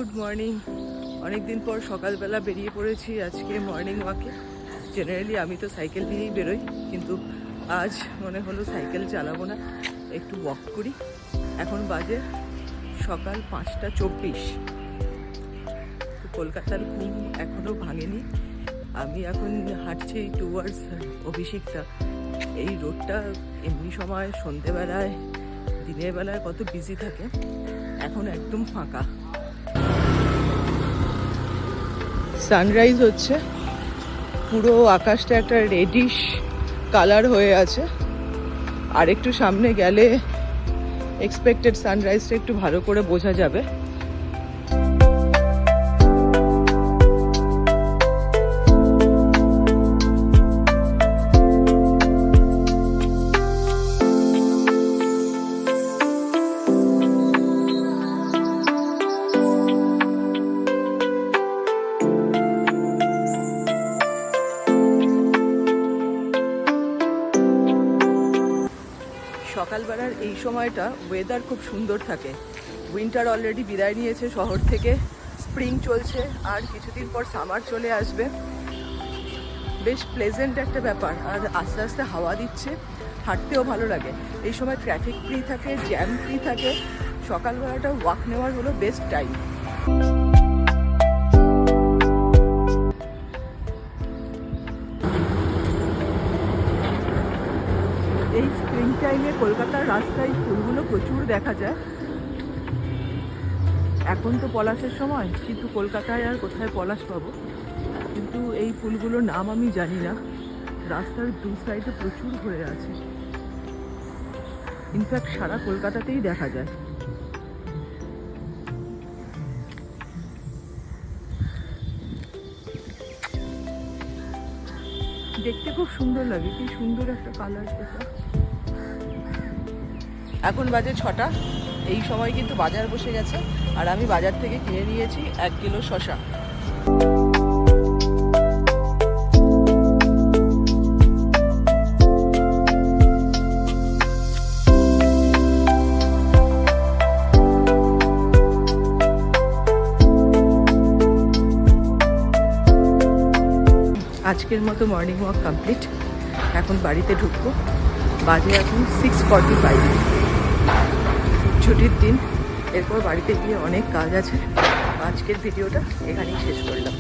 Good morning. অনেকদিন পর সকালবেলা বেরিয়ে পড়েছি আজকে মর্নিং ওয়াকে। জেনারেলি আমি তো সাইকেল নিয়েই বেরোই, কিন্তু আজ মনে হলো সাইকেল চালাবো না, একটু ওয়াক করি। এখন বাজে সকাল 5:24। তো কলকাতার ঘুম এখনও ভাঙেনি। আমি এখন হাঁটছি টুয়ার্ডস অভিষিক্তা। এই রোডটা এমনি সময় সন্ধেবেলায় দিনের বেলায় কত বিজি থাকে, এখন একদম ফাঁকা। সানরাইজ হচ্ছে, পুরো আকাশটা একটা রেডিশ কালার হয়ে আছে। আর একটু সামনে গেলে এক্সপেক্টেড সানরাইজটা একটু ভালো করে বোঝা যাবে। সকালবেলার এই সময়টা ওয়েদার খুব সুন্দর থাকে। উইন্টার অলরেডি বিদায় নিয়েছে শহর থেকে, স্প্রিং চলছে, আর কিছুদিন পর সামার চলে আসবে। বেশ প্লেজেন্ট একটা ব্যাপার, আর আস্তে আস্তে হাওয়া দিচ্ছে, হাঁটতেও ভালো লাগে। এই সময় ট্রাফিক ফ্রি থাকে, জ্যাম ফ্রি থাকে। সকালবেলাটা ওয়াক নেওয়ার হলো বেস্ট টাইম। এই স্প্রিং টাইমে কলকাতার রাস্তায় ফুলগুলো প্রচুর দেখা যায়। এখন তো পলাশের সময়, কিন্তু কলকাতায় আর কোথায় পলাশ পাবো। কিন্তু এই ফুলগুলোর নাম আমি জানি না। রাস্তার দু সাইডে প্রচুর হয়ে আছে, ইনফ্যাক্ট সারা কলকাতাতেই দেখা যায়। দেখতে খুব সুন্দর লাগে, কি সুন্দর একটা কালার এটা। এখন বাজে 6টা। এই সময় কিন্তু বাজার বসে গেছে, আর আমি বাজার থেকে কিনে নিয়েছি 1 কিলো শসা। আজকের মতো মর্নিং ওয়াক কমপ্লিট। এখন বাড়িতে ঢুকবো। বাজে এখন 6:45। ছুটির দিন, এরপর বাড়িতে গিয়ে অনেক কাজ আছে। আজকের ভিডিওটা এখানেই শেষ করলাম।